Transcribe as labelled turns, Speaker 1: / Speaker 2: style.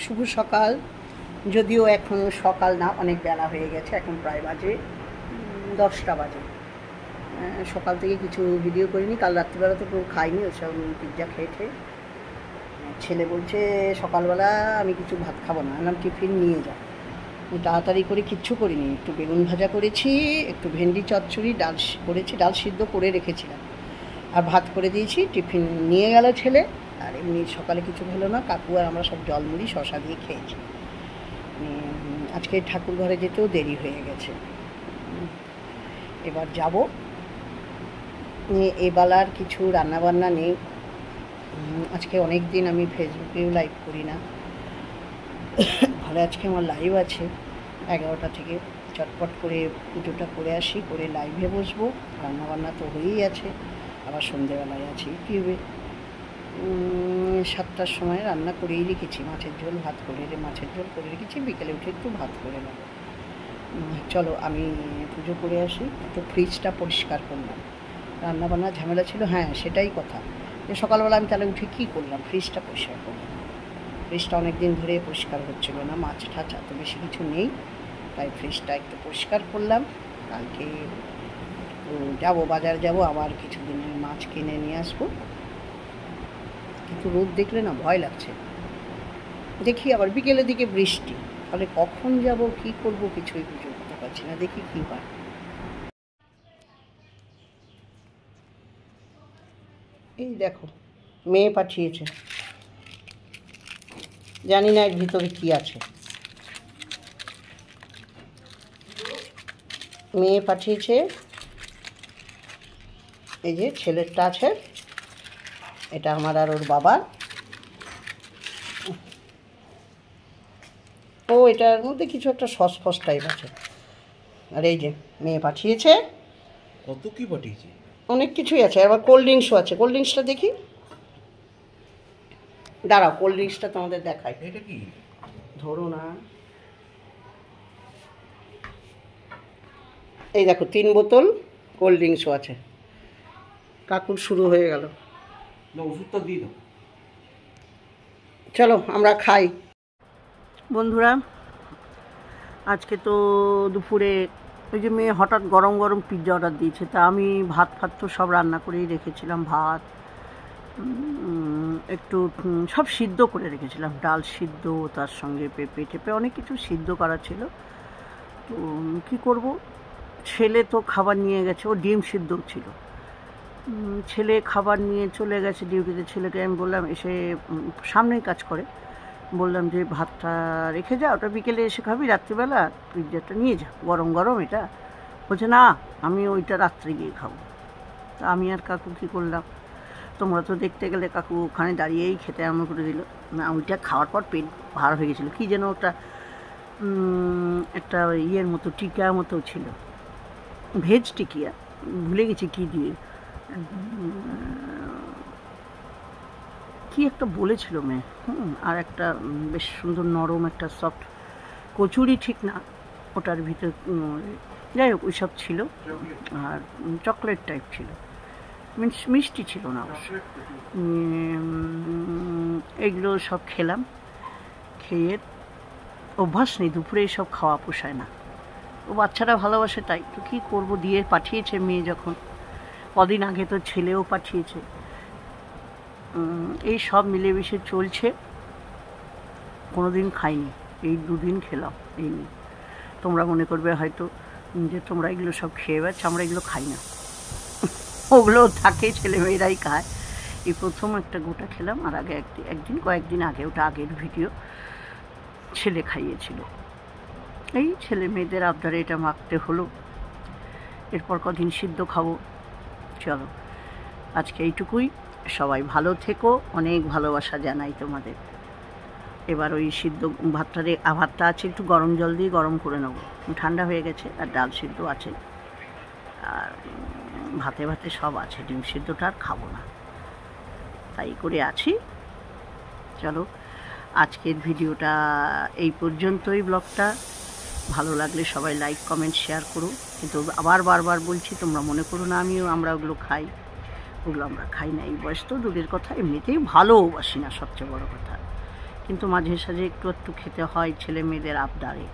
Speaker 1: শুভ সকাল। যদিও এখন সকাল না, অনেক বেলা হয়ে গেছে, এখন প্রায় বাজে 10টা বাজে। সকাল থেকে কিছু ভিডিও করিনি, কাল রাত্রিবেলা তো কেউ খাইনি, ওসব পিৎজা খেয়ে ছেলে বলছে সকালবেলা আমি কিছু ভাত খাবো না, আমি টিফিন নিয়ে যাও। তাড়াতাড়ি করে কিচ্ছু করিনি, একটু বেগুন ভাজা করেছি, একটু ভেন্ডি চচ্চড়ি, ডাল করেছি, ডাল সিদ্ধ করে রেখেছিলাম, আর ভাত করে দিয়েছি। টিফিন নিয়ে গেল ছেলে। আর এমনি সকালে কিছু হলো না, কাকু আর আমরা সব জলমুড়ি শশা দিয়ে খেয়েছি। আজকে ঠাকুর ঘরে যেতেও দেরি হয়ে গেছে, এবার যাব। এবেলার কিছু রান্নাবান্না নেই। আজকে অনেক দিন আমি ফেসবুকেও লাইভ করি না, ফলে আজকে আমার লাইভ আছে 11টা থেকে। চটপট করে পুজোটা করে আসি, করে লাইভে বসবো। রান্নাবান্না তো হয়েই আছে, আবার সন্ধেবেলায় আছে ইউটিউবে। 7টার সময় রান্না করেই রেখেছি, মাছের ঝোল করে রেখেছি, বিকেলে উঠে একটু ভাত করে নেব। চলো আমি পুজো করে আসি। একটু ফ্রিজটা পরিষ্কার করলাম, রান্নাবান্না ঝামেলা ছিল। হ্যাঁ, সেটাই কথা, যে সকালবেলা আমি তাহলে উঠে কী করলাম, ফ্রিজটা পরিষ্কার করলাম। ফ্রিজটা অনেক দিন ধরে পরিষ্কার হচ্ছিল না, মাছ ঠাছ এত বেশি কিছু নেই, তাই ফ্রিজটা একটু পরিষ্কার করলাম। কালকে যাব, বাজার যাব, আবার কিছু দিনের মাছ কিনে নিয়ে আসবো। কিন্তু রোদ দেখলে না ভয় লাগছে। দেখি আবার বিকেলের দিকে বৃষ্টি, তাহলে কখন যাব কি করব কিছুই বুঝে উঠতে পারছি না, দেখি কি হয়। এই দেখো, মেয়ে পাঠিয়েছে, জানি না এর ভিতরে কি আছে। মেয়ে পাঠিয়েছে, এই যে ছেলেরটা আছে, এটা আমার আর ওর বাবার। ও এটার মধ্যে কিছু একটা সস ফস টাইপ আছে। আর এই যে মেয়ে পাঠিয়েছে,
Speaker 2: কত কি পাঠিয়েছে,
Speaker 1: অনেক কিছুই আছে, আবার কোল্ড ড্রিঙ্কসও আছে। কোল্ড ড্রিঙ্কসটা দেখি, দাঁড়াও কোল্ড ড্রিঙ্কসটা তোমাদের দেখাই।
Speaker 2: এটা কি
Speaker 1: ধরো না, এই দেখো 3 বোতল কোল্ড ড্রিঙ্কসও আছে। কাকুর শুরু হয়ে গেল।
Speaker 2: না, ওষুধটা দিয়ে দাও।
Speaker 1: চলো আমরা খাই। বন্ধুরা, আজকে তো দুপুরে ওই যে মেয়ে হঠাৎ গরম গরম পিৎজা অর্ডার দিয়েছে, তা আমি ভাত ফাত তো সব রান্না করেই রেখেছিলাম। ভাত একটু সব সিদ্ধ করে রেখেছিলাম, ডাল সিদ্ধ, তার সঙ্গে পেঁপে টেপে অনেক কিছু সিদ্ধ করা ছিল। তো কী করব, ছেলে তো খাবার নিয়ে গেছে, ও ডিম সিদ্ধও ছিল। ছেলে খাবার নিয়ে চলে গেছে ডিউটিতে। ছেলেকে আমি বললাম, এসে সামনেই কাজ করে, বললাম যে ভাতটা রেখে যা, ওটা বিকেলে এসে খাবি, রাত্রিবেলা পিৎজাটা নিয়ে যা, গরম গরম এটা। বলছে না, আমি ওইটা রাত্রে গিয়ে খাবো। তা আমি আর কাকু কী করলাম, তোমরা তো দেখতে গেলে, কাকু ওখানে দাঁড়িয়েই খেতে আরম্ভ করে দিল। না, ওইটা খাওয়ার পর পেট ভার হয়ে গেছিলো, কী যেন একটা ইয়ের মতো টিকা মতো ছিল, ভেজ টিকিয়া, ভুলে গেছি কী দিয়ে, কি একটা বলেছিল মেয়ে। আর একটা বেশ সুন্দর নরম একটা সফট কচুরি, ঠিক না, ওটার ভিতর যাই হোক ওইসব ছিল। আর চকলেট টাইপ ছিল, মিষ্টি ছিল না অবশ্য। এগুলো সব খেলাম, খেয়ে অভ্যাস নেই, দুপুরে এইসব খাওয়া পোষায় না। ও বাচ্চারা ভালোবাসে, তাই তো কী করবো, দিয়ে পাঠিয়েছে মেয়ে যখন। কদিন আগে তো ছেলেও পাঠিয়েছে। এই সব মিলেমিশে চলছে, কোনো দিন খাইনি, এই 2 দিন খেলাম। এই নিয়ে তোমরা মনে করবে হয়তো যে তোমরা এগুলো সব খেয়ে বেড়াচ্ছ, আমরা এগুলো খাই না, ওগুলো থাকে, ছেলেমেয়েরাই খায়। এই প্রথম একটা গোটা খেলাম, আর আগে কয়েকদিন আগে, ওটা আগের ভিডিও, ছেলে খাইয়েছিল। এই ছেলে মেয়েদের আবদারে এটা মাখতে হলো, এরপর কদিন সিদ্ধ খাবো। চলো আজকে এইটুকুই, সবাই ভালো থেকো, অনেক ভালোবাসা জানাই তোমাদের। এবার ওই সিদ্ধ ভাতটা আছে, একটু গরম জল দিয়ে গরম করে নেবো, ঠান্ডা হয়ে গেছে, আর ডাল সিদ্ধ আছে, আর ভাতে সব আছে, ডিম সিদ্ধটা আর খাবো না, তাই করে আছি। চলো আজকের ভিডিওটা এই পর্যন্তই। ব্লগটা ভালো লাগলে সবাই লাইক কমেন্ট শেয়ার করো, কিন্তু আবার বারবার বলছি, তোমরা মনে করো না আমরা ওগুলো খাই, ওগুলো আমরা খাই না। এই বয়স তো দূরের কথা, এমনিতেই ভালোবাসি না, সবচেয়ে বড় কথা। কিন্তু মাঝে সাঝে একটু একটু খেতে হয় ছেলে মেয়েদের আবদারে।